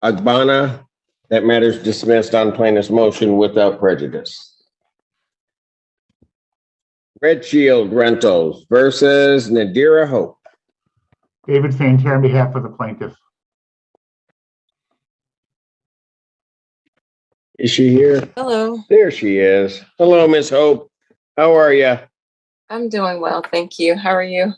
Agbana. That matter is dismissed on plaintiff's motion without prejudice. Red Shield Rentals versus Nadira Hope. David Fantier on behalf of the plaintiff. Is she here? Hello, There she is. Hello, Miss Hope. How are you? I'm doing well, thank you. How are you?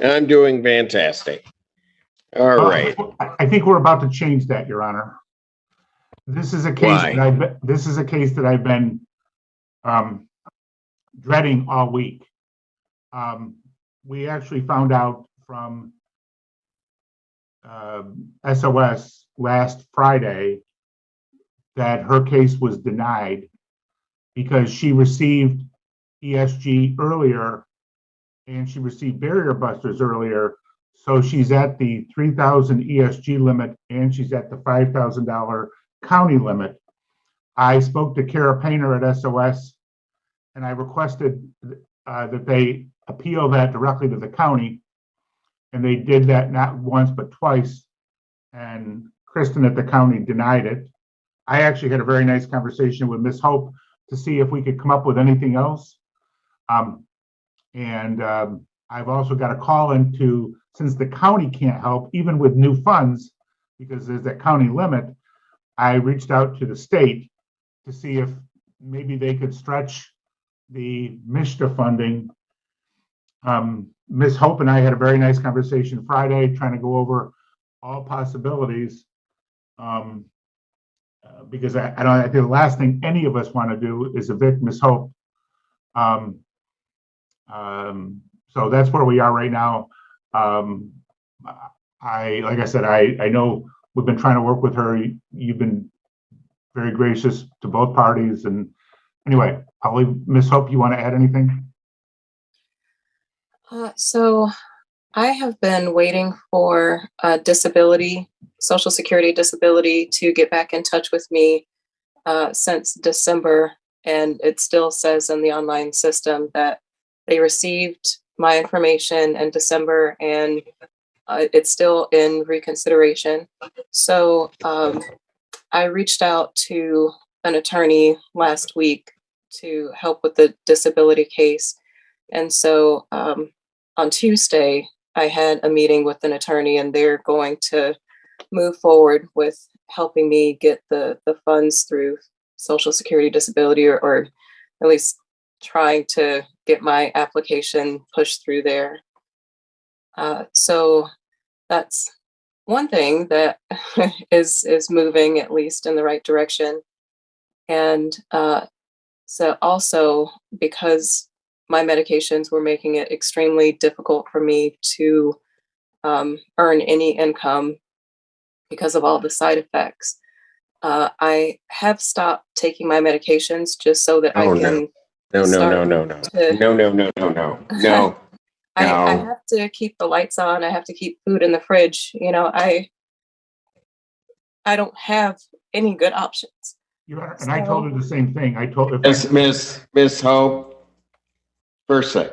I'm doing fantastic. All right. I think we're about to change that, Your Honor. This is a case that I've been dreading all week. We actually found out from SOS last Friday that her case was denied because she received ESG earlier and she received barrier busters earlier. So she's at the 3,000 ESG limit and she's at the $5,000 county limit. I spoke to Kara Painter at SOS and I requested that they appeal that directly to the county. And they did that not once, but twice. And Kristen at the county denied it. I actually had a very nice conversation with Ms. Hope to see if we could come up with anything else. I've also got a call into, since the county can't help, even with new funds, because there's that county limit, I reached out to the state to see if maybe they could stretch the MISHDA funding. Ms. Hope and I had a very nice conversation Friday, trying to go over all possibilities. Because I think the last thing any of us want to do is evict Ms. Hope. So that's where we are right now. Like I said, I know we've been trying to work with her. You've been very gracious to both parties. And anyway, I'll leave Ms. Hope. You want to add anything? So I have been waiting for Social Security disability to get back in touch with me since December. And it still says in the online system that they received my information in December and it's still in reconsideration. So I reached out to an attorney last week to help with the disability case. And so on Tuesday, I had a meeting with an attorney and they're going to move forward with helping me get the funds through Social Security disability or at least trying to get my application pushed through there. So that's one thing that is moving at least in the right direction. And so also because my medications were making it extremely difficult for me to earn any income because of all the side effects. I have stopped taking my medications just so that I can. No. I have to keep the lights on. I have to keep food in the fridge. You know, I don't have any good options. And I told her the same thing. I told her, Miss Hope, first thing.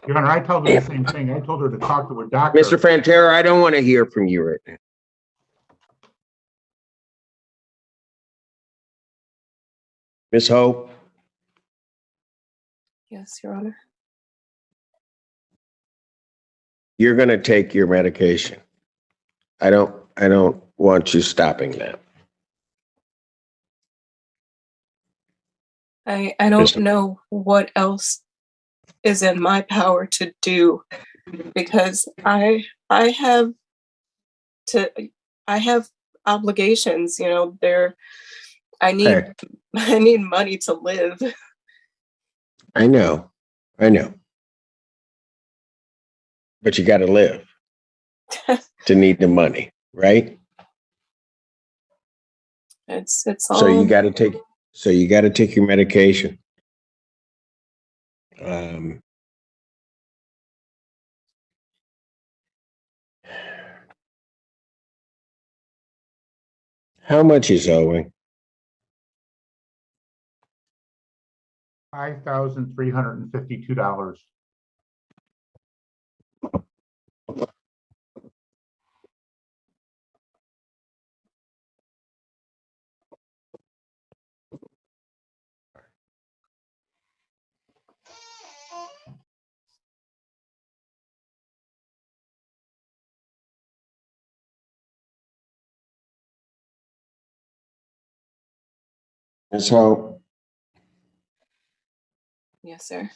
Your Honor, I told her the same thing. I told her to talk to her doctor. Mr. Fantera, I don't want to hear from you right now. Miss Hope. Yes, Your Honor. You're going to take your medication. I don't want you stopping that. I don't know what else is in my power to do because I have obligations, you know, I need money to live. I know. But you got to live to need the money, right? It's all. So you got to take your medication. How much is owing? $5,352. Ms. Hope, Yes, sir.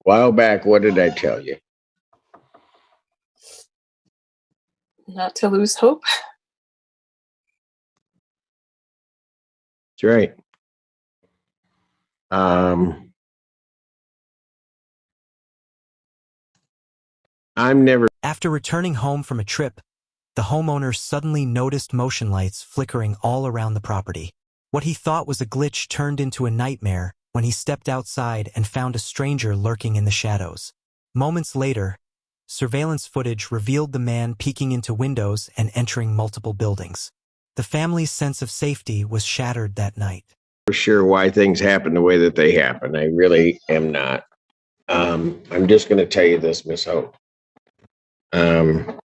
while back, what did I tell you? Not to lose hope. That's right. I'm never. After returning home from a trip, the homeowner suddenly noticed motion lights flickering all around the property. What he thought was a glitch turned into a nightmare when he stepped outside and found a stranger lurking in the shadows. Moments later, surveillance footage revealed the man peeking into windows and entering multiple buildings. The family's sense of safety was shattered that night. For sure why things happen the way that they happen. I really am not. I'm just going to tell you this, Miss Hope. And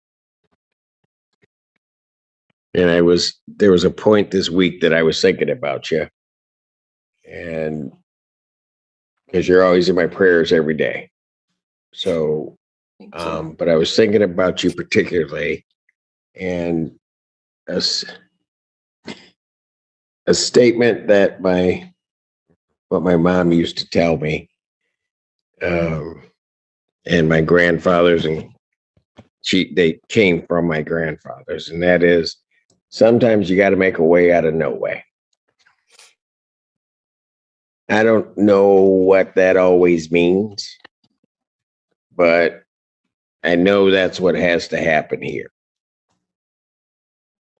there was a point this week that I was thinking about you, and because you're always in my prayers every day. So, Thank you. but I was thinking about you particularly, and a statement that what my mom used to tell me, and my grandfathers, and they came from my grandfathers, and that is, sometimes you got to make a way out of no way. I don't know what that always means, but I know that's what has to happen here.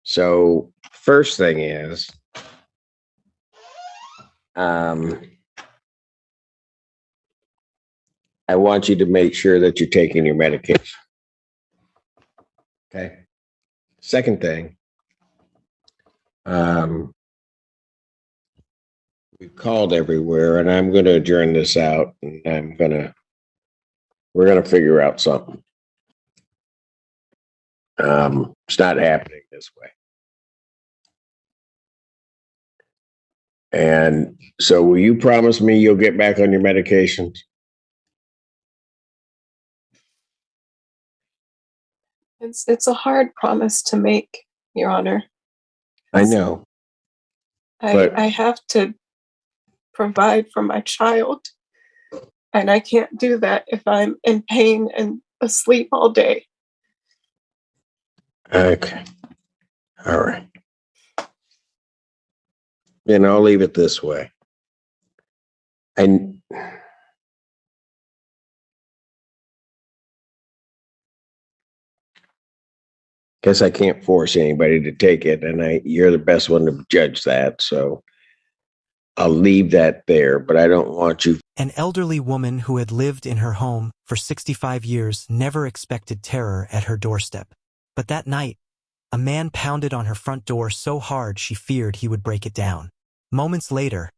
So first thing is, I want you to make sure that you're taking your medication. Okay. Second thing, we've called everywhere, and I'm going to adjourn this out, and we're going to figure out something. It's not happening this way. And so will you promise me you'll get back on your medications? It's a hard promise to make, Your Honor. I know. But- I have to provide for my child, and I can't do that if I'm in pain and asleep all day. Okay. All right. Then I'll leave it this way. I guess I can't force anybody to take it, and you're the best one to judge that. So I'll leave that there, but I don't want you. An elderly woman who had lived in her home for 65 years never expected terror at her doorstep. But that night, a man pounded on her front door so hard she feared he would break it down. Moments later,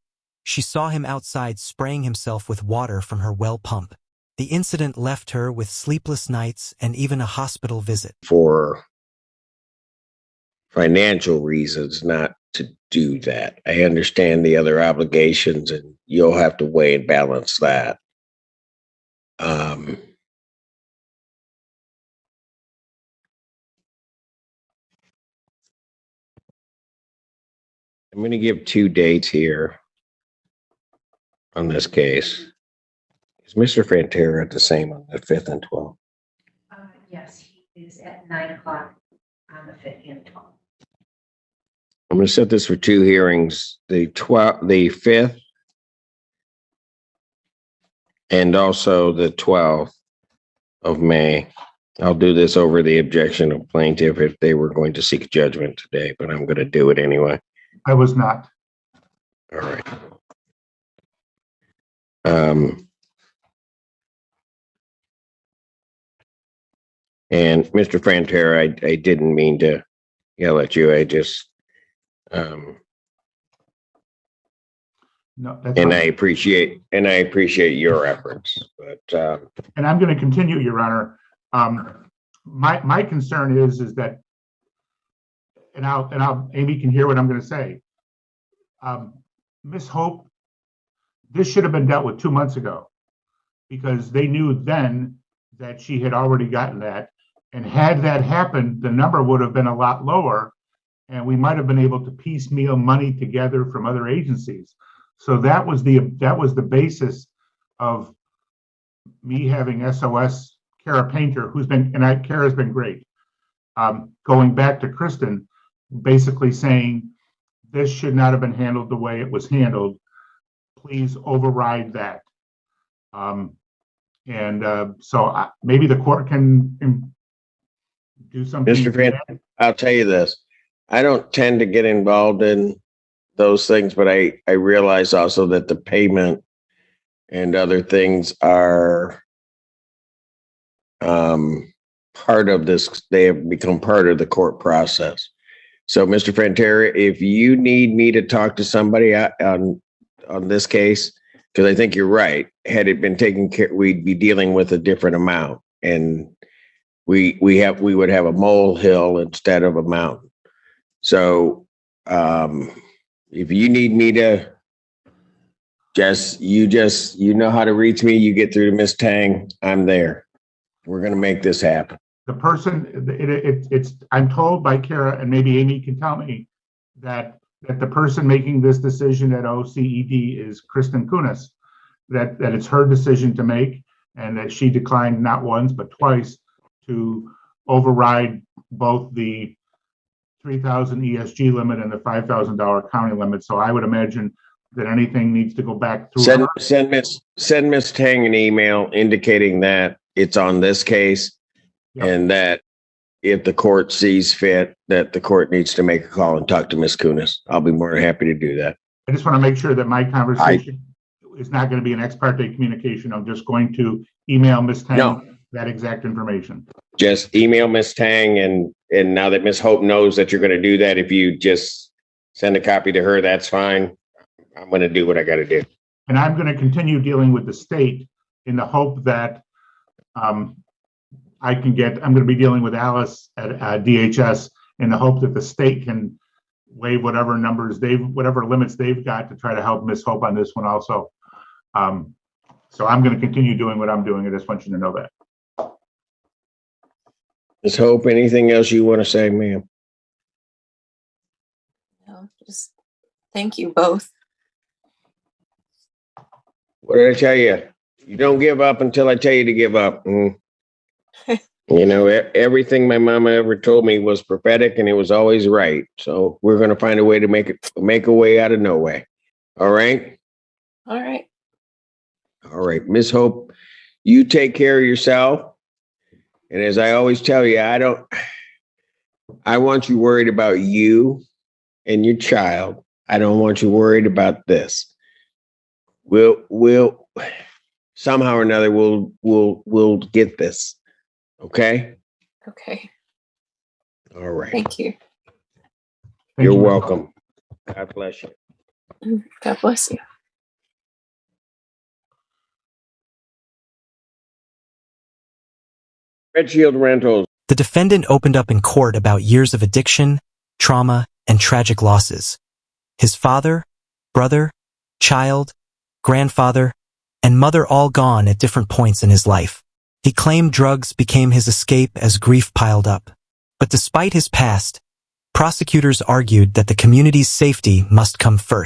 she saw him outside spraying himself with water from her well pump. The incident left her with sleepless nights and even a hospital visit. For financial reasons not to do that. I understand the other obligations, and you'll have to weigh and balance that. I'm going to give 2 dates here on this case. Is Mr. Fantera the same on the 5th and 12th? Yes, he is at 9 o'clock on the 5th and 12th. I'm going to set this for 2 hearings, the 5th, and also the 12th of May. I'll do this over the objection of plaintiff if they were going to seek judgment today, but I'm going to do it anyway. I was not. All right. And Mr. Fantera, I didn't mean to yell at you. I just, No, that's and fine. I appreciate your efforts, but And I'm going to continue, Your Honor. My concern is that, and Amy can hear what I'm going to say. Ms. Hope, this should have been dealt with 2 months ago, because they knew then that she had already gotten that, And had that happened, the number would have been a lot lower, and we might have been able to piecemeal money together from other agencies. So that was the basis of me having SOS Kara Painter, Kara's been great. Going back to Kristen, basically saying this should not have been handled the way it was handled. Please override that. So maybe the court can do something. Mr. Van, I'll tell you this. I don't tend to get involved in those things, but I realize also that the payment and other things are part of this. They have become part of the court process. So, Mr. Fantera, if you need me to talk to somebody on this case, because I think you're right, had it been taken care, we'd be dealing with a different amount, and we would have a molehill instead of a mountain. So, if you need me to you know how to reach me, you get through to Miss Tang, I'm there. We're going to make this happen. The person, I'm told by Kara, and maybe Amy can tell me, that the person making this decision at OCED is Kristen Kunis, that it's her decision to make, and that she declined not once but twice to override both the $3,000 ESG limit and the $5,000 county limit. So I would imagine that anything needs to go back through her. Send Miss Tang an email indicating that it's on this case. Yep. And that if the court sees fit, that the court needs to make a call and talk to Miss Kunis. I'll be more than happy to do that. I just want to make sure that my conversation is not going to be an ex parte communication. I'm just going to email Miss Tang that exact information. Just email Miss Tang, and now that Miss Hope knows that you're going to do that, if you just send a copy to her, that's fine. I'm going to do what I got to do. And I'm going to continue dealing with the state in the hope that I'm going to be dealing with Alice at DHS in the hope that the state can waive whatever limits they've got to try to help Miss Hope on this one also. So I'm going to continue doing what I'm doing. I just want you to know that. Miss Hope, anything else you want to say, ma'am? No, just thank you both. What did I tell you? You don't give up until I tell you to give up. You know, everything my mama ever told me was prophetic, and it was always right. So we're going to find a way to make a way out of no way. All right? All right. All right. Miss Hope, you take care of yourself. And as I always tell you, I want you worried about you and your child. I don't want you worried about this. We'll somehow or another we'll get this. Okay? Okay. All right. Thank you. You're welcome. God bless you. God bless you. Red Shield Rentals. The defendant opened up in court about years of addiction, trauma, and tragic losses. His father, brother, child, grandfather, and mother all gone at different points in his life. He claimed drugs became his escape as grief piled up. But despite his past, prosecutors argued that the community's safety must come first.